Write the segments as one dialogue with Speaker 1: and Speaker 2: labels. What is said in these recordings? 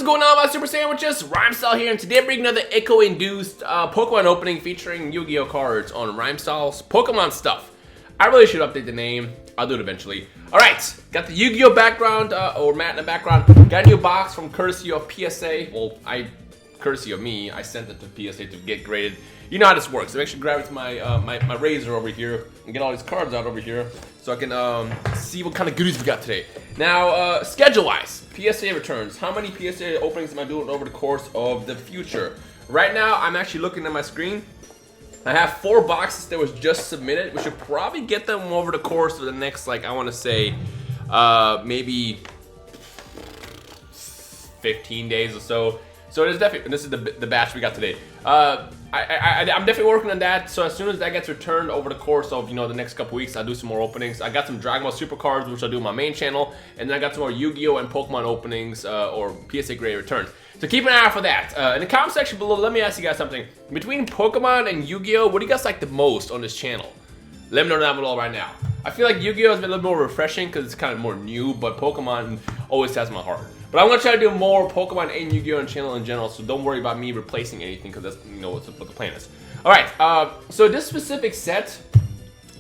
Speaker 1: going on, my super sandwiches? Rhymestyle here, and today I'm bringing another echo-induced Pokemon opening featuring Yu-Gi-Oh cards on Rhymestyle's Pokemon stuff. I really should update the name. I'll do it eventually. Alright, got the Yu-Gi-Oh background, or mat in the background. Got a new box from courtesy of PSA. Well, courtesy of me, I sent it to PSA to get graded. You know how this works. I actually grab it to my my razor over here and get all these cards out over here so I can see what kind of goodies we got today. Now, schedule-wise, PSA returns. How many PSA openings am I doing over the course of the future? Right now, I'm actually looking at my screen. I have 4 boxes that was just submitted. We should probably get them over the course of the next, like, I want to say, maybe 15 days or so. So it is definitely, this is the batch we got today. I'm definitely working on that. So as soon as that gets returned over the course of, the next couple weeks, I'll do some more openings. I got some Dragomiroff super cards, which I'll do on my main channel, and then I got some more Yu-Gi-Oh and Pokemon openings or PSA Graded returns. So keep an eye out for that. In the comment section below, let me ask you guys something. Between Pokemon and Yu-Gi-Oh, what do you guys like the most on this channel? Let me know down below right now. I feel like Yu-Gi-Oh has been a little more refreshing because it's kind of more new, but Pokemon always has my heart. But I'm gonna try to do more Pokemon and Yu-Gi-Oh on the channel in general, so don't worry about me replacing anything because that's what the plan is. All right, so this specific set,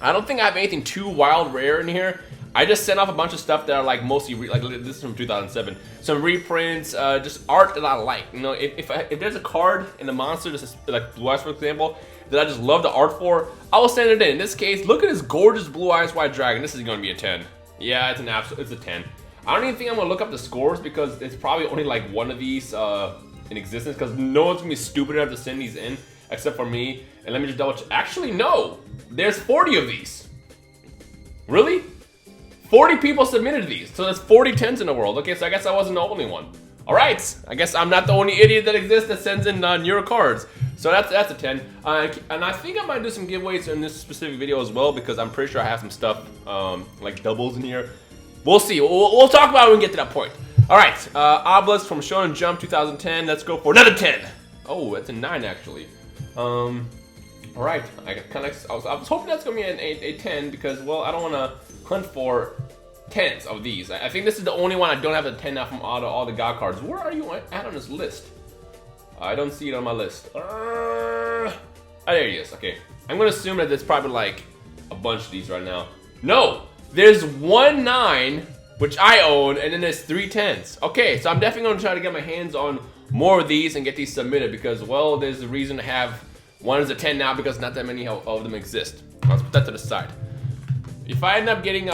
Speaker 1: I don't think I have anything too wild rare in here. I just sent off a bunch of stuff that are like mostly like this is from 2007. Some reprints, just art that I like. If there's a card in the monster, this is like Blue Eyes for example, that I just love the art for, I will send it in. In this case, look at this gorgeous Blue Eyes White Dragon. This is gonna be a 10. Yeah, it's a 10. I don't even think I'm gonna look up the scores because it's probably only like one of these in existence because no one's gonna be stupid enough to send these in except for me. And let me just double check. Actually, no, there's 40 of these. Really? 40 people submitted these, so there's 40 10s in the world. Okay, so I guess I wasn't the only one. All right, I guess I'm not the only idiot that exists that sends in newer cards. So that's a 10. And I think I might do some giveaways in this specific video as well because I'm pretty sure I have some stuff like doubles in here. We'll see. We'll talk about it when we get to that point. All right, Obelisk from Shonen Jump 2010. Let's go for another 10. Oh, that's a 9 actually. All right, I was hoping that's gonna be a 10 because, well, I don't want to hunt for 10s of these. I think this is the only one I don't have a 10 now from all the God cards. Where are you at on this list? I don't see it on my list. Oh, there he is. Okay, I'm gonna assume that there's probably like a bunch of these right now. No, there's 1 9 which I own, and then there's 3 10s. Okay, so I'm definitely gonna try to get my hands on more of these and get these submitted because, well, there's a reason to have one as a 10 now because not that many of them exist. Let's put that to the side. If I end up getting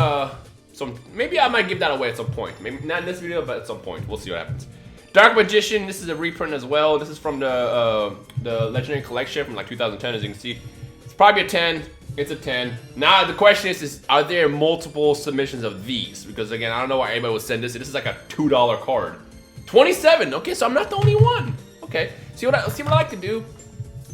Speaker 1: maybe I might give that away at some point. Maybe not in this video, but at some point. We'll see what happens. Dark Magician, this is a reprint as well. This is from the Legendary Collection from like 2010, as you can see. It's probably a 10. It's a 10. Now the question is are there multiple submissions of these? Because again, I don't know why anybody would send this. This is like a $2 card. 27. Okay, so I'm not the only one. Okay. See what I like to do?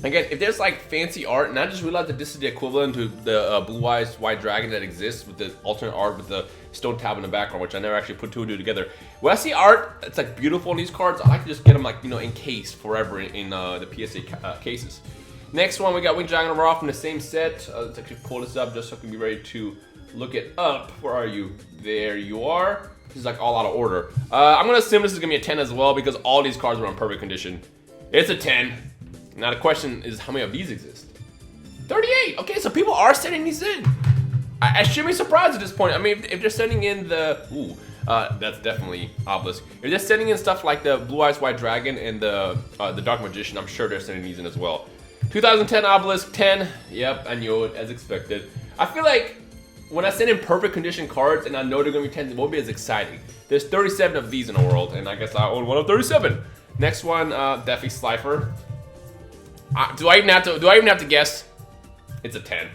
Speaker 1: Again, if there's like fancy art, and I just realized that this is the equivalent to the Blue Eyes White Dragon that exists with the alternate art with the stone tab in the background, which I never actually put 2 and 2 together. When I see art that's like beautiful in these cards, I like to just get them like encased forever in the PSA cases. Next one, we got Dragomiroff from the same set. Let's actually pull this up just so I can be ready to look it up. Where are you? There you are. This is like all out of order. I'm gonna assume this is gonna be a 10 as well because all these cards are in perfect condition. It's a 10. Now the question is how many of these exist? 38. Okay, so people are sending these in. I shouldn't be surprised at this point. I mean, if they're sending in that's definitely Obelisk. If they're sending in stuff like the Blue Eyes White Dragon and the Dark Magician, I'm sure they're sending these in as well. 2010 Obelisk 10. Yep, I knew it as expected. I feel like when I send in perfect condition cards and I know they're gonna be 10s, it won't be as exciting. There's 37 of these in the world, and I guess I own one of 37. Next one, definitely Slifer. Do I even have to guess? It's a 10.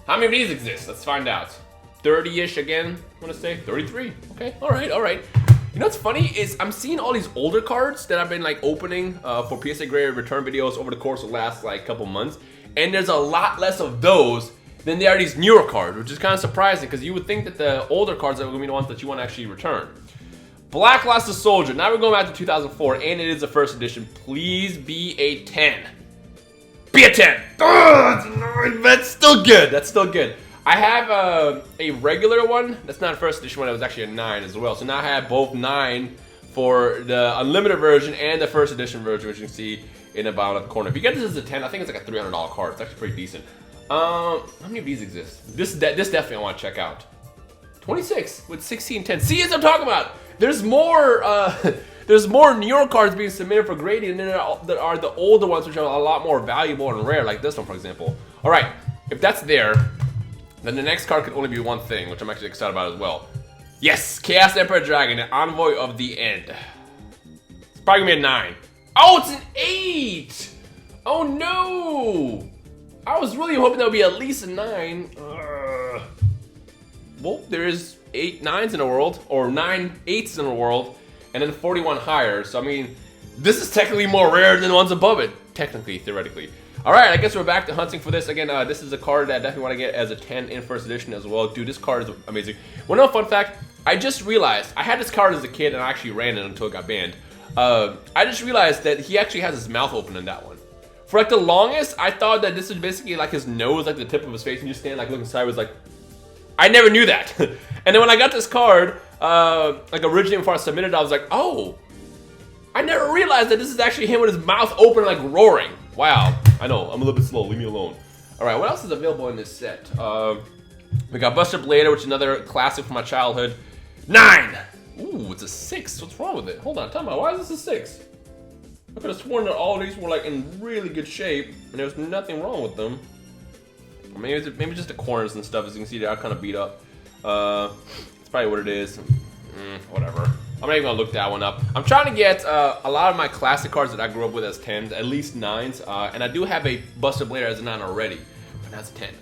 Speaker 1: How many of these exist? Let's find out. 30-ish again, I want to say. 33. Okay, all right. You know what's funny is I'm seeing all these older cards that I've been like opening for PSA Graded return videos over the course of the last like couple months, and there's a lot less of those than there are these newer cards, which is kind of surprising because you would think that the older cards are going to be the ones that you want to actually return. Black Luster Soldier. Now we're going back to 2004, and it is the first edition. Please be a 10. Be a 10. Oh, that's still good. That's still good. I have a regular one. That's not a first edition one. It was actually a 9 as well. So now I have both 9 for the unlimited version and the first edition version, which you can see in the bottom of the corner. If you get this as a 10, I think it's like a $300 card. It's actually pretty decent. How many of these exist? This definitely I want to check out. 26 with 16 10. See, as I'm talking about, there's more there's more newer cards being submitted for grading, and then there are the older ones which are a lot more valuable and rare, like this one, for example. All right, if that's there, then the next card can only be one thing, which I'm actually excited about as well. Yes, Chaos Emperor Dragon, an Envoy of the End. It's probably gonna be a 9. Oh, it's an 8. Oh no! I was really hoping that would be at least a 9. Well, there is 8 9s in the world, or 9 8s in the world, and then 41 higher. So I mean, this is technically more rare than the ones above it. Technically, theoretically. All right, I guess we're back to hunting for this again. This is a card that I definitely want to get as a 10 in first edition as well. Dude, this card is amazing. One other fun fact: I just realized I had this card as a kid and I actually ran it until it got banned. I just realized that he actually has his mouth open in that one. For like the longest, I thought that this was basically like his nose, like the tip of his face, and you stand like looking sideways, like. I never knew that. And then when I got this card, like originally before I submitted, I was like, oh, I never realized that this is actually him with his mouth open, like roaring. Wow. I know, I'm a little bit slow. Leave me alone. All right, what else is available in this set? We got Buster Blader, which is another classic from my childhood. 9. Ooh, it's a 6. What's wrong with it? Hold on, tell me, why is this a 6? I could have sworn that all these were like in really good shape, and there was nothing wrong with them. Maybe just the corners and stuff. As you can see, they are kind of beat up. It's probably what it is. Whatever. I'm not even gonna look that one up. I'm trying to get a lot of my classic cards that I grew up with as 10s, at least 9s, and I do have a Buster Blader as a 9 already, but that's a 10.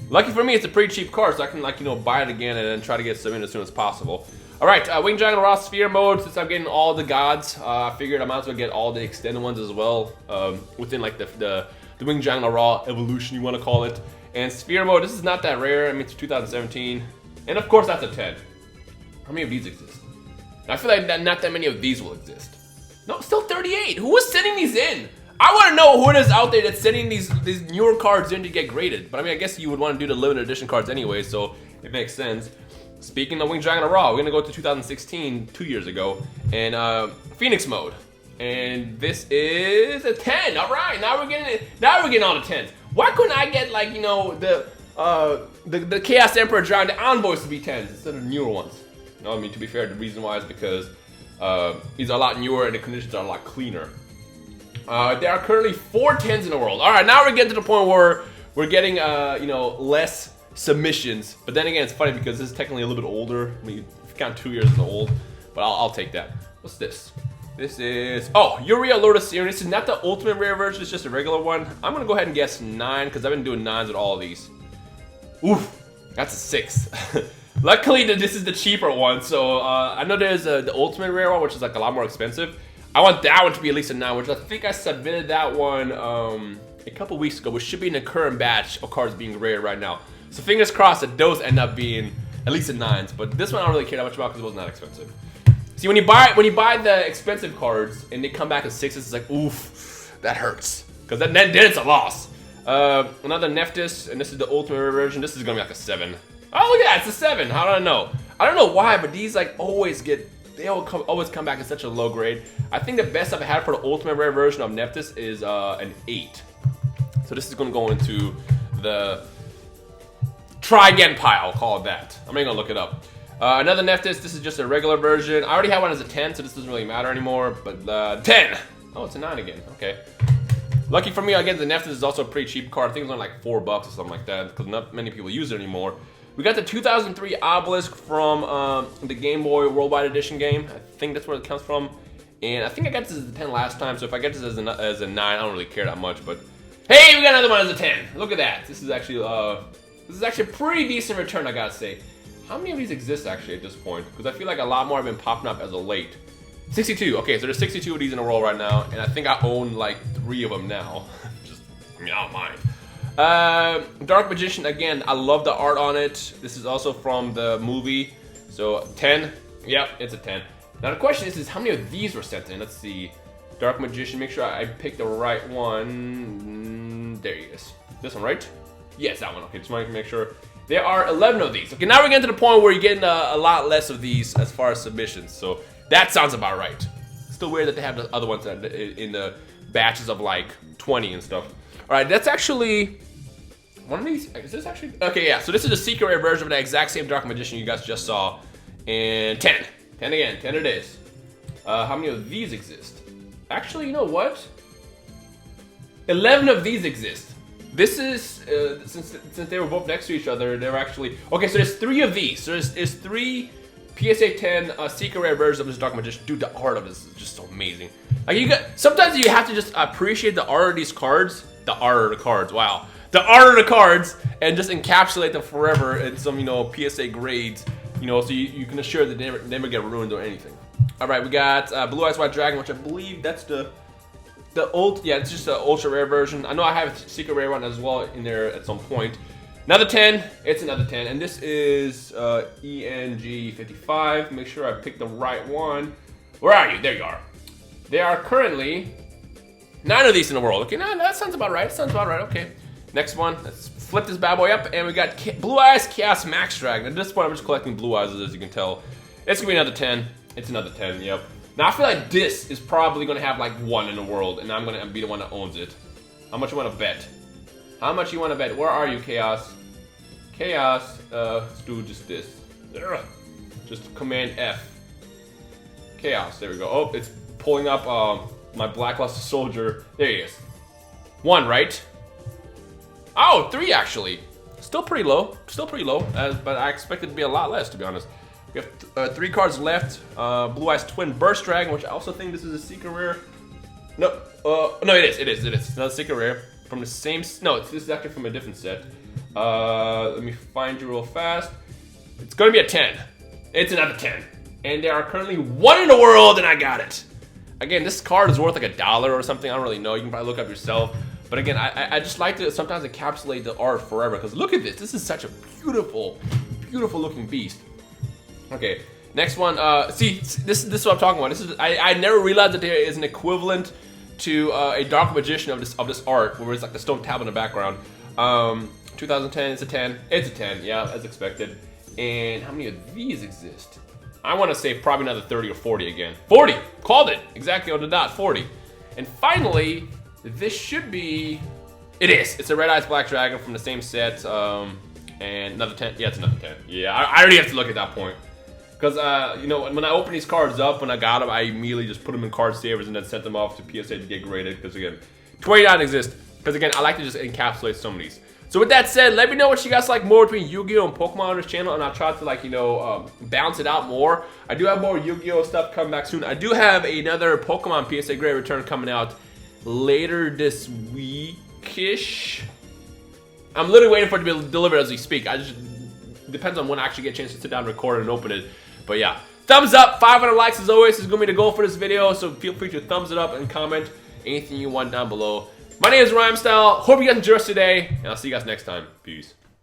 Speaker 1: Lucky for me, it's a pretty cheap card, so I can buy it again and then try to get some in as soon as possible. All right, Winged Dragomiroff Sphere mode. Since I'm getting all the gods, I figured I might as well get all the extended ones as well within like the Winged Dragomiroff evolution, you want to call it. And Sphere mode, this is not that rare. I mean, it's 2017. And of course, that's a 10. How many of these exist? I feel like not that many of these will exist. No, still 38. Who is sending these in? I want to know who it is out there that's sending these newer cards in to get graded. But I mean, I guess you would want to do the limited edition cards anyway, so it makes sense. Speaking of Winged Dragomiroff, we're going to go to 2016, 2 years ago, and Phoenix mode. And this is a 10. All right, now we're getting it. Now we're getting all the 10s. Why couldn't I get like the Chaos Emperor Dragon, the envoys to be 10s instead of newer ones? No, I mean to be fair, the reason why is because these are a lot newer and the conditions are a lot cleaner. There are currently 4 10s in the world. All right, now we're getting to the point where we're getting less submissions. But then again, it's funny because this is technically a little bit older. I mean, if you count 2 years as old, but I'll take that. What's this? This is, Uriel Lord of Syrian. This is not the ultimate rare version, it's just a regular one. I'm gonna go ahead and guess 9, because I've been doing 9s with all of these. Oof, that's a 6. Luckily, this is the cheaper one, so I know there's the ultimate rare one, which is like a lot more expensive. I want that one to be at least a 9, which I think I submitted that one a couple weeks ago, which should be in the current batch of cards being rare right now. So fingers crossed that those end up being at least a 9s, but this one I don't really care that much about because it wasn't that expensive. See, when you buy the expensive cards and they come back as 6s, it's like, oof, that hurts. Because then it's a loss. Another Nephthys, and this is the ultimate rare version. This is gonna be like a 7. Oh, look at that, it's a 7. How do I know? I don't know why, but these like always come back in such a low grade. I think the best I've had for the ultimate rare version of Nephthys is an 8. So this is gonna go into the try again pile, call it that. I'm not gonna look it up. Another Nephthys, this is just a regular version. I already have one as a 10, so this doesn't really matter anymore, but 10! Oh, it's a 9 again, okay. Lucky for me, again, the Nephthys is also a pretty cheap card. I think it's only like $4 or something like that, because not many people use it anymore. We got the 2003 Obelisk from the Game Boy Worldwide Edition game. I think that's where it comes from. And I think I got this as a 10 last time, so if I get this as a 9, I don't really care that much, but... Hey, we got another one as a 10! Look at that. This is actually a pretty decent return, I gotta say. How many of these exist actually at this point? Because I feel like a lot more have been popping up as of late. 62. Okay, so there's 62 of these in a row right now, and I think I own like 3 of them now. I don't mind. Dark Magician, again, I love the art on it. This is also from the movie. So 10. Yep, it's a 10. Now the question is how many of these were sent in? Let's see. Dark Magician, make sure I picked the right one. There he is. This one, right? Yes, that one. Okay, just wanted to make sure. There are 11 of these. Okay, now we're getting to the point where you're getting a lot less of these as far as submissions. So That sounds about right. Still weird that they have the other ones in the batches of like 20 and stuff. All right, that's actually one of these. Is this actually? Okay, yeah. So this is a secret rare version of that exact same Dark Magician you guys just saw. And 10. 10 again. 10 it is. How many of these exist? Actually, you know what? 11 of these exist. This is, since they were both next to each other, they're actually... Okay, so there's 3 of these. So there's 3 PSA 10 secret rare versions of this Dark Magician. Dude, the art of this is just so amazing. Like, sometimes you have to just appreciate the art of these cards. The art of the cards, wow. The art of the cards, and just encapsulate them forever in some, you know, PSA grades. You know, so you can assure that they never get ruined or anything. All right, we got Blue Eyes White Dragon, which I believe that's the old, yeah, it's just the ultra rare version. I know I have a secret rare one as well in there at some point. Another 10, it's another 10, and this is ENG55. Make sure I pick the right one. Where are you? There you are. There are currently 9 of these in the world. Okay, no, that sounds about right. Sounds about right. Okay, next one. Let's flip this bad boy up, and we got Blue Eyes Chaos Max Dragon. At this point, I'm just collecting blue eyes, as you can tell. It's gonna be another 10. It's another 10. Yep. Now I feel like this is probably gonna have like 1 in the world, and I'm gonna be the one that owns it. How much you wanna bet? How much you wanna bet? Where are you, Chaos? Chaos. Let's do just this. Just Command F. Chaos. There we go. Oh, it's pulling up my Blackluster Soldier. There he is. 1, right? Oh, 3 actually. Still pretty low. Still pretty low. But I expected it to be a lot less, to be honest. We have 3 cards left. Blue Eyes Twin Burst Dragon, which I also think this is a secret rare. No, no, it is. It's not a secret rare from the same. No, this is actually from a different set. Let me find you real fast. It's gonna be a 10. It's another 10, and there are currently 1 in the world, and I got it. Again, this card is worth like $1 or something. I don't really know. You can probably look up yourself. But again, I just like to sometimes encapsulate the art forever, because look at this. This is such a beautiful, beautiful looking beast. Okay, next one. See, this is what I'm talking about. This is I never realized that there is an equivalent to a Dark Magician of this art, where it's like the stone tablet in the background. 2010. It's a 10. It's a 10. Yeah, as expected. And how many of these exist? I want to say probably another 30 or 40 again. 40. Called it exactly on the dot. 40. And finally, this should be. It is. It's a Red Eyes Black Dragon from the same set. And another 10. Yeah, it's another 10. Yeah, I already have to look at that point. Because, you know, when I open these cards up, when I got them, I immediately just put them in card savers and then sent them off to PSA to get graded. Because, again, 29 exist. Because, again, I like to just encapsulate some of these. So, with that said, let me know what you guys like more between Yu-Gi-Oh! And Pokemon on this channel. And I'll try to, like, you know, balance it out more. I do have more Yu-Gi-Oh! Stuff coming back soon. I do have another Pokemon PSA Graded return coming out later this week-ish. I'm literally waiting for it to be delivered as we speak. Depends on when I actually get a chance to sit down and record and open it. But yeah, thumbs up, 500 likes as always is going to be the goal for this video. So feel free to thumbs it up and comment anything you want down below. My name is Rhymestyle. Hope you guys enjoyed today, and I'll see you guys next time. Peace.